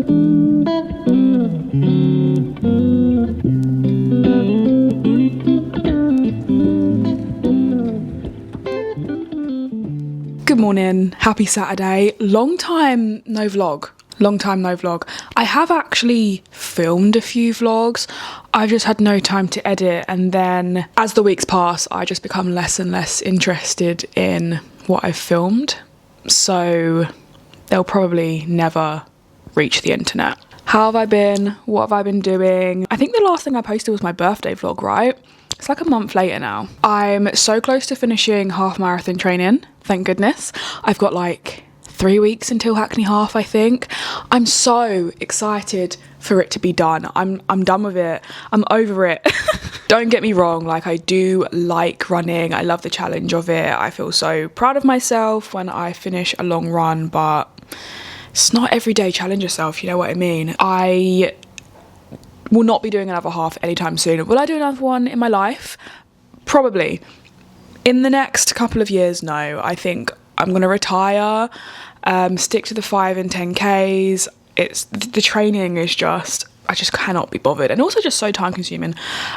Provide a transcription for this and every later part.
Good morning, happy Saturday. Long time no vlog. I have actually filmed a few vlogs. I've just had no time to edit, and then as the weeks pass, I just become less and less interested in what I've filmed. So they'll probably never reach the internet. How have I been? What have I been doing? I think the last thing I posted was my birthday vlog, right? It's like a month later now. I'm so close to finishing half marathon training, thank goodness. I've got like 3 weeks until Hackney Half, I think. I'm so excited for it to be done. I'm done with it. I'm over it. Don't get me wrong, like I do like running. I love the challenge of it. I feel so proud of myself when I finish a long run, but it's not every day challenge yourself, you know what I mean? I will not be doing another half anytime soon. Will I do another one in my life? Probably. In the next couple of years, no. I think I'm going to retire, stick to the 5 and 10Ks. The training is just, I just cannot be bothered, and also just so time consuming.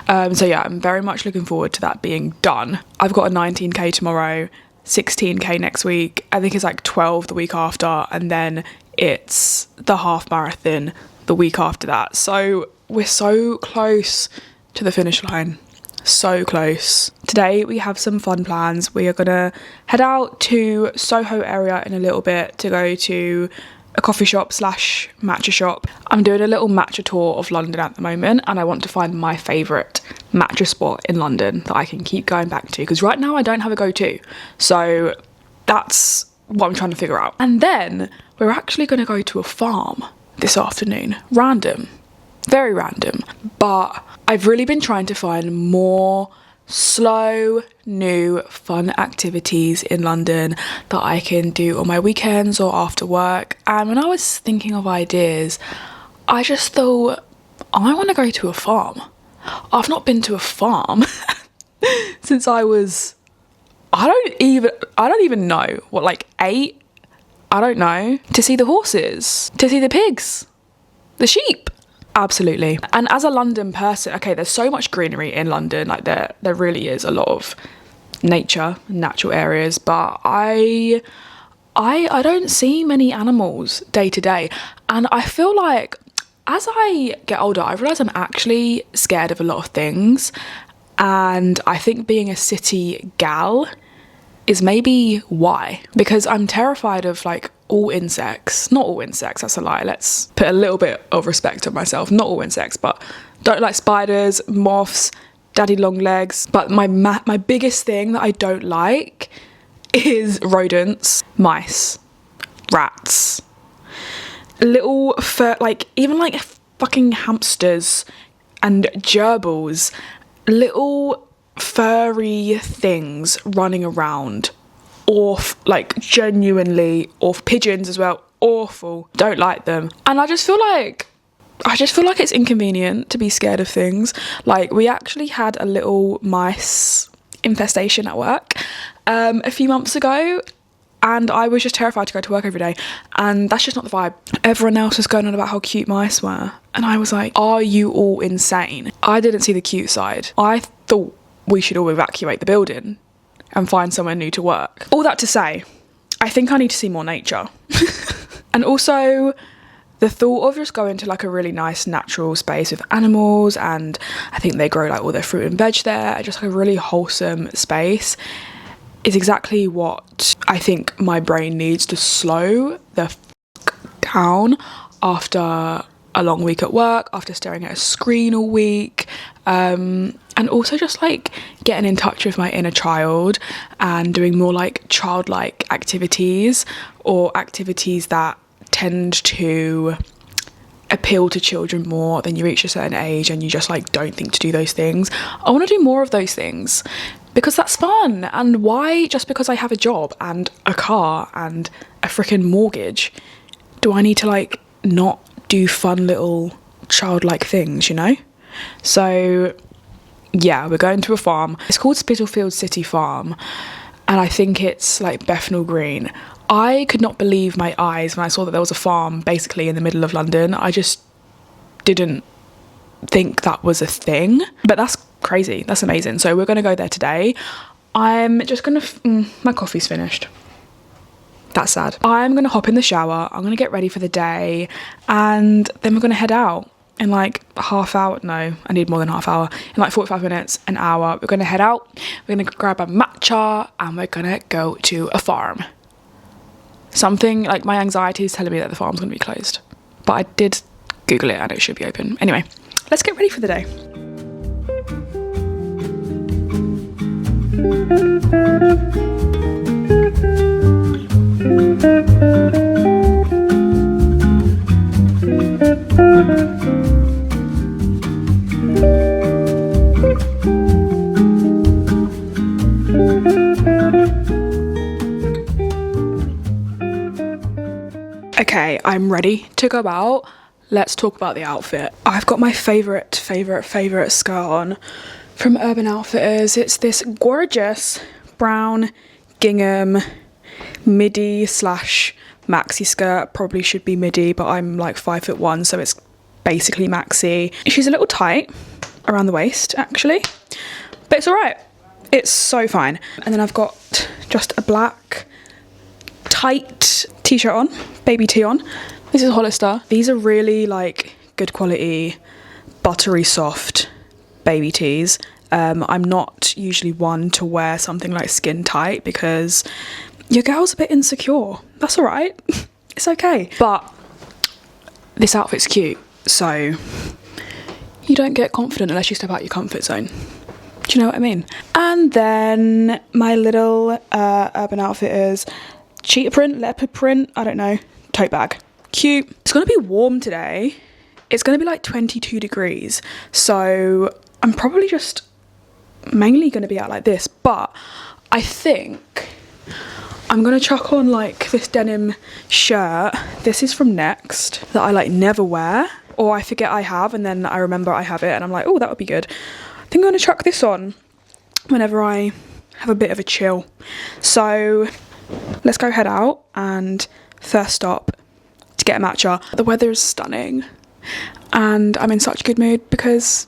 So yeah, I'm very much looking forward to that being done. I've got a 19K tomorrow, 16K next week. I think it's like 12 the week after, and then it's the half marathon the week after that. So we're so close to the finish line. So close. Today we have some fun plans. We are gonna head out to Soho area in a little bit to go to a coffee shop / matcha shop. I'm doing a little matcha tour of London at the moment, and I want to find my favourite matcha spot in London that I can keep going back to, because right now I don't have a go-to. So that's what I'm trying to figure out. And then we're actually going to go to a farm this afternoon. Random. Very random. But I've really been trying to find more slow, new, fun activities in London that I can do on my weekends or after work. And when I was thinking of ideas, I just thought, I want to go to a farm. I've not been to a farm since I was, I don't even know, what, like 8? I don't know. To see the horses, to see the pigs, the sheep. Absolutely. And as a London person, okay, there's so much greenery in London, like there really is a lot of nature, natural areas, but I don't see many animals day to day. And I feel like as I get older, I realise I'm actually scared of a lot of things. And I think being a city gal is maybe why, because I'm terrified of like all insects. Not all insects, that's a lie. Let's put a little bit of respect on myself. Not all insects, but don't like spiders, moths, daddy long legs. But my biggest thing that I don't like is rodents, mice, rats, little fur, like even like fucking hamsters and gerbils, little furry things running around. Like genuinely awful. Pigeons as well, awful. Don't like them. And I just feel like it's inconvenient to be scared of things. Like we actually had a little mice infestation at work a few months ago, and I was just terrified to go to work every day, and that's just not the vibe. Everyone else was going on about how cute mice were, and I was like, are you all insane? I didn't see the cute side. I thought we should all evacuate the building and find somewhere new to work. All that to say, I think I need to see more nature. And also the thought of just going to like a really nice natural space with animals, and I think they grow like all their fruit and veg there, just like a really wholesome space, is exactly what I think my brain needs to slow the fuck down after a long week at work, after staring at a screen all week, and also just like getting in touch with my inner child and doing more like childlike activities, or activities that tend to appeal to children more. Then you reach a certain age and you just like don't think to do those things. I want to do more of those things because that's fun. And why, just because I have a job and a car and a freaking mortgage, do I need to like not do fun little childlike things, you know? So yeah, we're going to a farm. It's called Spitalfields City Farm, and I think it's like Bethnal Green. I could not believe my eyes when I saw that there was a farm basically in the middle of London. I just didn't think that was a thing, but that's crazy. That's amazing. So we're going to go there today. I'm just going to... my coffee's finished. That's sad. I'm going to hop in the shower. I'm going to get ready for the day, and then we're going to head out in like a half hour. No, I need more than half hour. In like 45 minutes, an hour. We're going to head out. We're going to grab a matcha, and we're going to go to a farm. Something like my anxiety is telling me that the farm's going to be closed, but I did Google it and it should be open. Anyway, let's get ready for the day. Okay, I'm ready to go out. Let's talk about the outfit. I've got my favourite skirt on from Urban Outfitters. It's this gorgeous brown gingham midi slash maxi skirt. Probably should be midi, but I'm like 5'1", so it's basically maxi. She's a little tight around the waist actually, but it's all right. It's so fine. And then I've got just a black tight t-shirt on, baby tee on. This is Hollister. These are really like good quality, buttery soft baby tees. I'm not usually one to wear something like skin tight because your girl's a bit insecure. That's all right. It's okay. But this outfit's cute, so you don't get confident unless you step out your comfort zone. Do you know what I mean? And then my little Urban Outfitters cheetah print, leopard print, I don't know, tote bag. Cute. It's gonna be warm today. It's gonna be like 22 degrees. So I'm probably just mainly gonna be out like this, but I think I'm gonna chuck on like this denim shirt. This is from Next that I like never wear, or I forget I have and then I remember I have it and I'm like, oh, that would be good. I think I'm gonna chuck this on whenever I have a bit of a chill. So let's go head out, and first stop to get a matcha. The weather is stunning and I'm in such a good mood because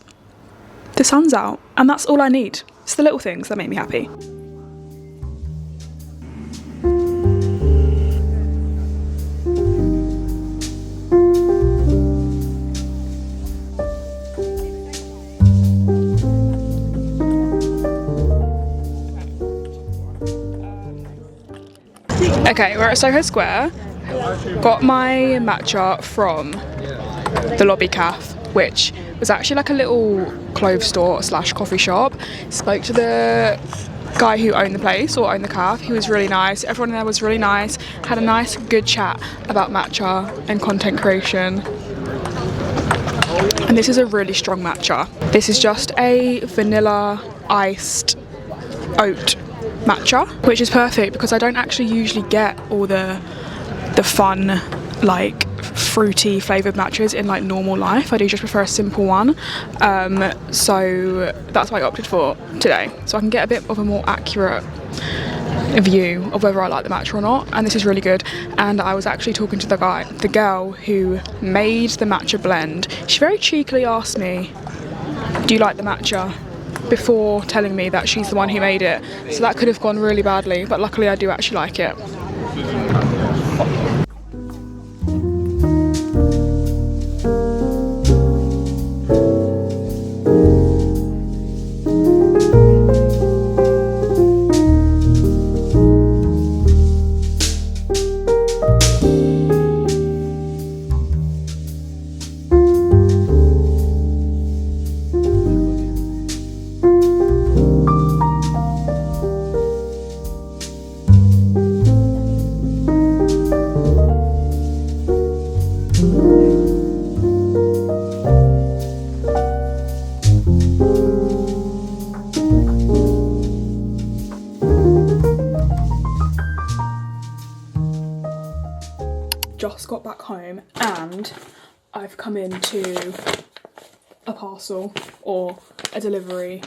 the sun's out, and that's all I need. It's the little things that make me happy. Okay, we're at Soho Square. Got my matcha from the Lobby Cafe, which was actually like a little clothes store slash coffee shop. Spoke to the guy who owned the place, or owned the cafe. He was really nice. Everyone there was really nice. Had a nice, good chat about matcha and content creation. And this is a really strong matcha. This is just a vanilla iced oat matcha, which is perfect because I don't actually usually get all the fun like fruity flavoured matchas in like normal life. I do just prefer a simple one, so that's what I opted for today, so I can get a bit of a more accurate view of whether I like the matcha or not. And this is really good. And I was actually talking to the girl who made the matcha blend. She very cheekily asked me, do you like the matcha, before telling me that she's the one who made it. So that could have gone really badly, but luckily I do actually like it. Just got back home and I've come into a parcel or a delivery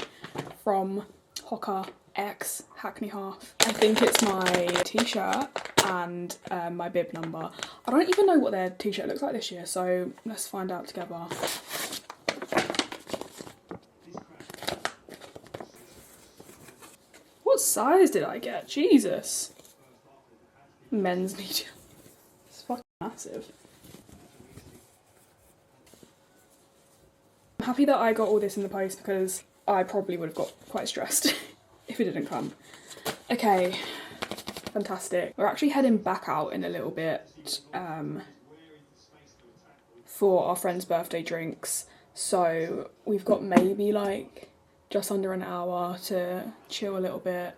from Hoka X Hackney Half. I think it's my t-shirt and my bib number. I don't even know what their t-shirt looks like this year, so let's find out together. What size did I get? Jesus. Men's medium. It's fucking massive. I'm happy that I got all this in the post because I probably would have got quite stressed if it didn't come. Okay, fantastic. We're actually heading back out in a little bit for our friend's birthday drinks. So we've got maybe like just under an hour to chill a little bit,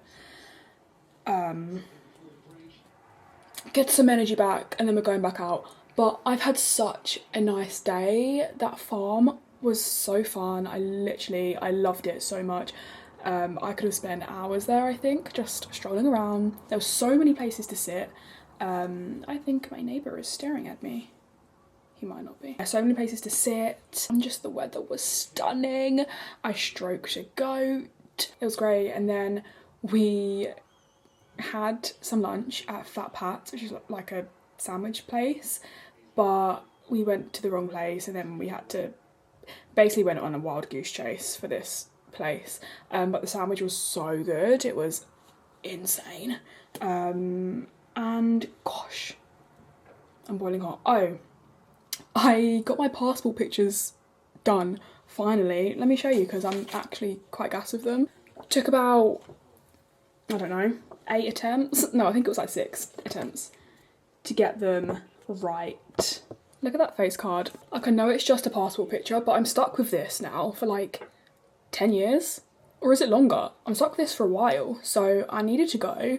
get some energy back, and then we're going back out. But I've had such a nice day. That farm was so fun. I loved it so much. I could have spent hours there, I think, just strolling around. There were so many places to sit. I think my neighbour is staring at me. He might not be. So many places to sit, and just the weather was stunning. I stroked a goat. It was great. And then we had some lunch at Fat Pat's, which is like a sandwich place, but we went to the wrong place, and then we had to basically went on a wild goose chase for this place. But the sandwich was so good. It was insane. And gosh, I'm boiling hot. Oh, I got my passport pictures done finally. Let me show you because I'm actually quite gassed with them. Took about, I don't know, 8 attempts. No, I think it was like 6 attempts to get them right. Look at that face card. Like, I know it's just a passport picture, but I'm stuck with this now for like 10 years. Or is it longer? I'm stuck with this for a while. So I needed to go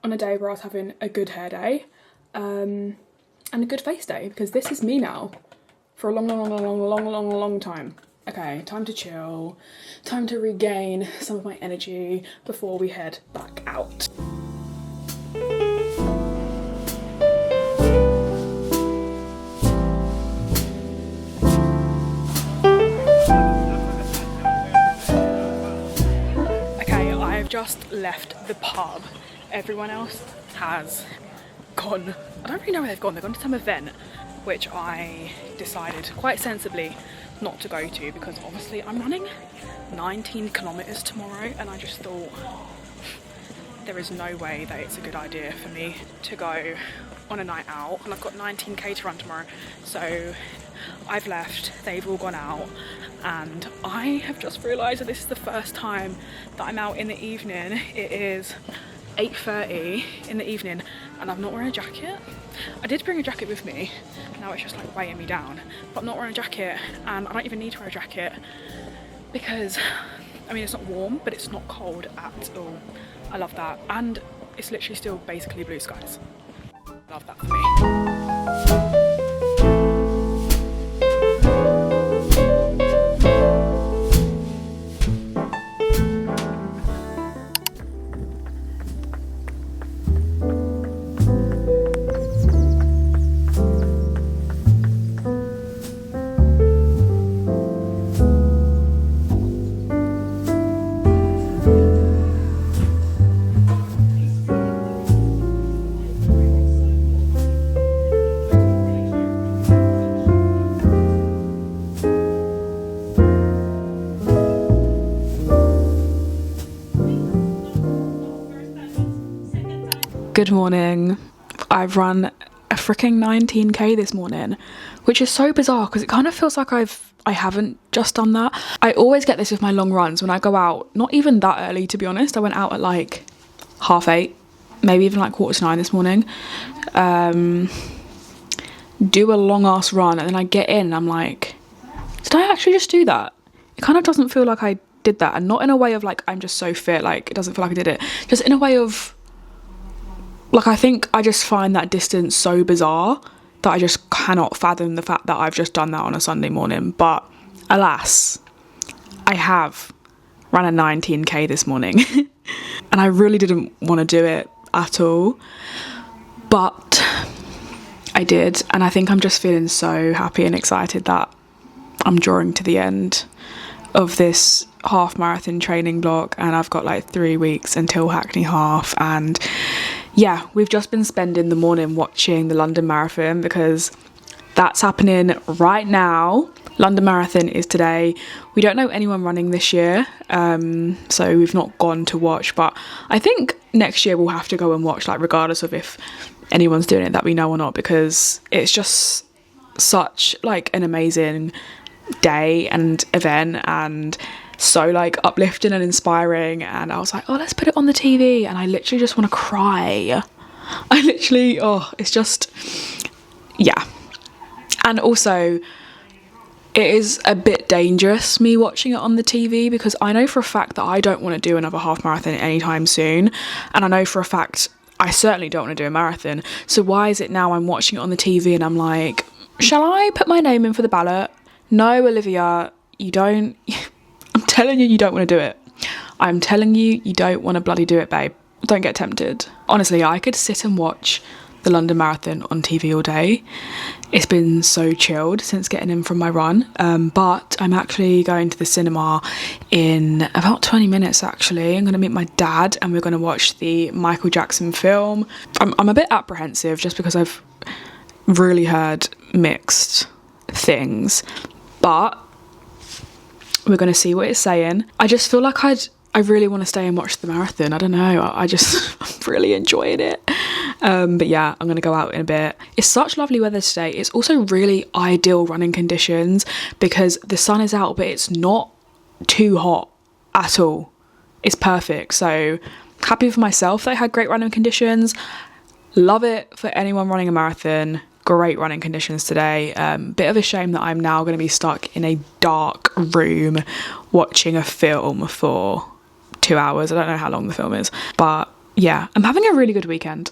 on a day where I was having a good hair day and a good face day, because this is me now for a long time. Okay, time to chill. Time to regain some of my energy before we head back out. Just left the pub. Everyone else has gone. I don't really know where they've gone. They've gone to some event, which I decided quite sensibly not to go to, because obviously I'm running 19 kilometers tomorrow, and I just thought there is no way that it's a good idea for me to go on a night out, and I've got 19k to run tomorrow. So I've left, they've all gone out, and I have just realised that this is the first time that I'm out in the evening. It is 8:30 in the evening and I'm not wearing a jacket. I did bring a jacket with me, now it's just like weighing me down, but I'm not wearing a jacket, and I don't even need to wear a jacket because, I mean, it's not warm, but it's not cold at all. I love that, and it's literally still basically blue skies. Love that for me. Good morning. I've run a freaking 19k this morning, which is so bizarre because it kind of feels like I haven't just done that. I always get this with my long runs when I go out, not even that early to be honest. I went out at like 8:30, maybe even like 8:45 this morning. Do a long ass run, and then I get in and I'm like, did I actually just do that? It kind of doesn't feel like I did that, and not in a way of like I'm just so fit, like it doesn't feel like I did it, just in a way of like, I think I just find that distance so bizarre that I just cannot fathom the fact that I've just done that on a Sunday morning. But alas, I have ran a 19k this morning and I really didn't want to do it at all, but I did, and I think I'm just feeling so happy and excited that I'm drawing to the end of this half marathon training block, and I've got like 3 weeks until Hackney Half, and yeah, we've just been spending the morning watching the London Marathon because that's happening right now. London Marathon is today. We don't know anyone running this year, so we've not gone to watch, but I think next year we'll have to go and watch, like regardless of if anyone's doing it that we know or not, because it's just such like an amazing day and event, and so like uplifting and inspiring. And I was like, oh, let's put it on the TV, and I literally just want to cry. I literally, oh, it's just, yeah. And also, it is a bit dangerous me watching it on the TV, because I know for a fact that I don't want to do another half marathon anytime soon, and I know for a fact I certainly don't want to do a marathon. So why is it now I'm watching it on the TV and I'm like, shall I put my name in for the ballot? No, Olivia, you don't. I'm telling you, you don't want to do it. I'm telling you, you don't want to bloody do it, babe. Don't get tempted. Honestly, I could sit and watch the London Marathon on TV all day. It's been so chilled since getting in from my run, but I'm actually going to the cinema in about 20 minutes actually. I'm going to meet my dad and we're going to watch the Michael Jackson film. I'm a bit apprehensive just because I've really heard mixed things, but we're going to see what it's saying. I just feel like I really want to stay and watch the marathon. I don't know, I'm really enjoying it. But yeah, I'm gonna go out in a bit. It's such lovely weather today. It's also really ideal running conditions because the sun is out, but it's not too hot at all. It's perfect. So happy for myself that I had great running conditions. Love it for anyone running a marathon. Great running conditions today. Bit of a shame that I'm now going to be stuck in a dark room watching a film for 2 hours. I don't know how long the film is, but yeah, I'm having a really good weekend.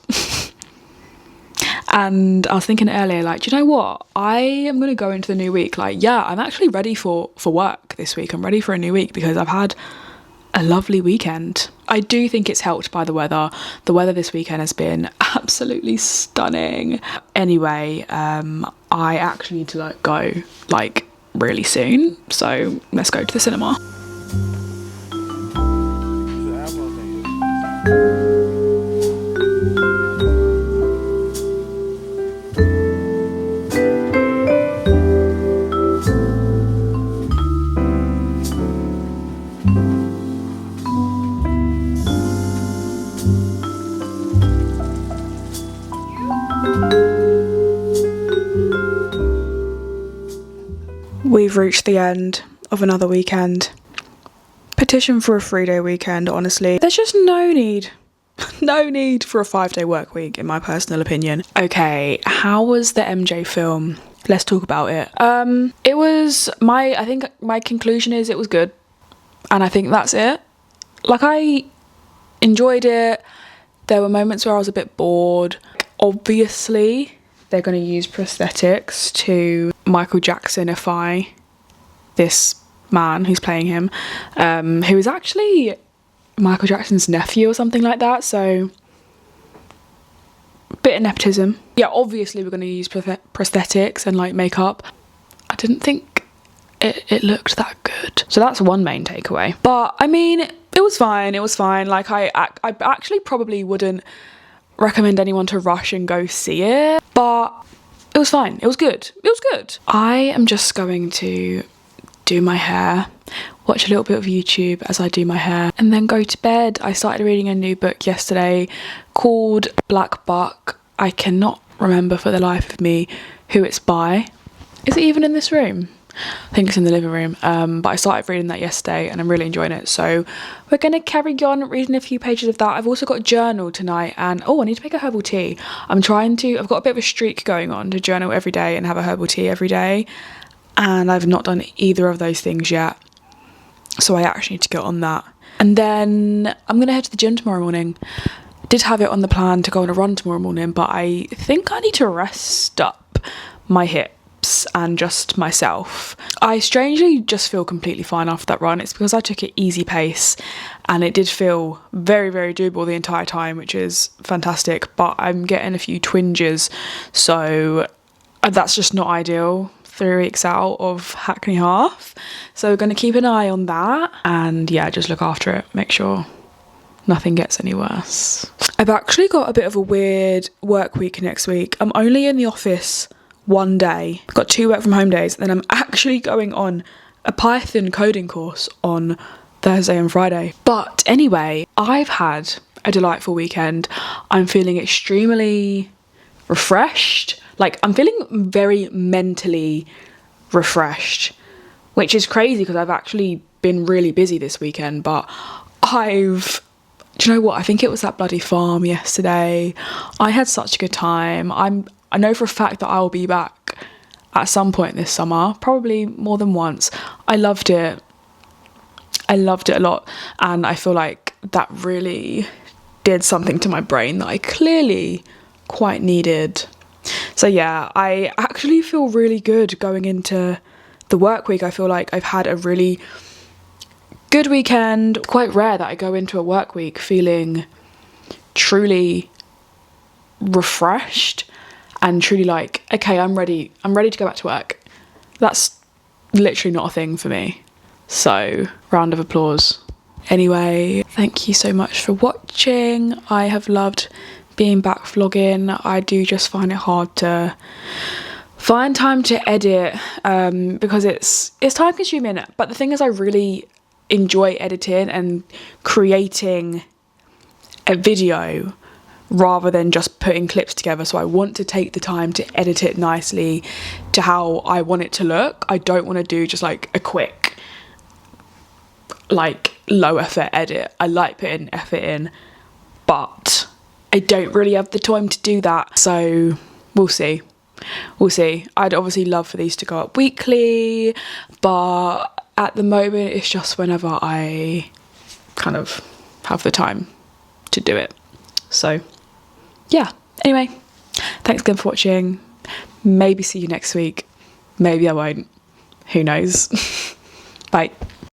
And I was thinking earlier, like, do you know what? I am going to go into the new week. Like, yeah, I'm actually ready for work this week. I'm ready for a new week because I've had a lovely weekend. I do think it's helped by the weather. The weather this weekend has been absolutely stunning. Anyway, I actually need to go really soon. So let's go to the cinema. We've reached the end of another weekend. Petition for a 3-day weekend, honestly. There's just no need for a 5-day work week, in my personal opinion. Okay, how was the MJ film? Let's talk about it. I think my conclusion is it was good. And I think that's it. Like, I enjoyed it. There were moments where I was a bit bored. Obviously, they're going to use prosthetics to Michael Jackson-ify this man who's playing him, who is actually Michael Jackson's nephew or something like that, so bit of nepotism. Yeah, obviously we're going to use prosthetics and like makeup. I didn't think it looked that good. So that's one main takeaway. But I mean, it was fine. Like I actually probably wouldn't recommend anyone to rush and go see it, but it was fine. It was good. I am just going to do my hair, watch a little bit of YouTube as I do my hair, and then go to bed. I started reading a new book yesterday called Black Buck. I cannot remember for the life of me who it's by. Is it even in this room? I think it's in the living room, but I started reading that yesterday and I'm really enjoying it, so we're going to carry on reading a few pages of that. I've also got a journal tonight, and I need to make a herbal tea. I've got a bit of a streak going on to journal every day and have a herbal tea every day, and I've not done either of those things yet, so I actually need to get on that. And then I'm going to head to the gym tomorrow morning. Did have it on the plan to go on a run tomorrow morning, but I think I need to rest up my hips and just myself. I strangely just feel completely fine after that run. It's because I took it easy pace and it did feel very, very doable the entire time, which is fantastic, but I'm getting a few twinges, so that's just not ideal 3 weeks out of Hackney Half. So we're going to keep an eye on that and yeah, just look after it, make sure nothing gets any worse. I've actually got a bit of a weird work week next week. I'm only in the office one day. I've got 2 work from home days, and then I'm actually going on a Python coding course on Thursday and Friday. But anyway, I've had a delightful weekend. I'm feeling extremely refreshed. Like, I'm feeling very mentally refreshed, which is crazy because I've actually been really busy this weekend, but do you know what? I think it was that bloody farm yesterday. I had such a good time. I know for a fact that I'll be back at some point this summer, probably more than once. I loved it. I loved it a lot, and I feel like that really did something to my brain that I clearly quite needed. So yeah, I actually feel really good going into the work week. I feel like I've had a really good weekend. Quite rare that I go into a work week feeling truly refreshed and truly like, okay, I'm ready to go back to work. That's literally not a thing for me. So, round of applause. Anyway, thank you so much for watching. I have loved being back vlogging. I do just find it hard to find time to edit because it's time consuming. But the thing is, I really enjoy editing and creating a video rather than just putting clips together. So I want to take the time to edit it nicely to how I want it to look. I don't want to do just like a quick, like, low effort edit. I like putting effort in, but I don't really have the time to do that. So we'll see. I'd obviously love for these to go up weekly, but at the moment it's just whenever I kind of have the time to do it. So yeah, anyway, thanks again for watching. Maybe see you next week, maybe I won't, who knows. Bye.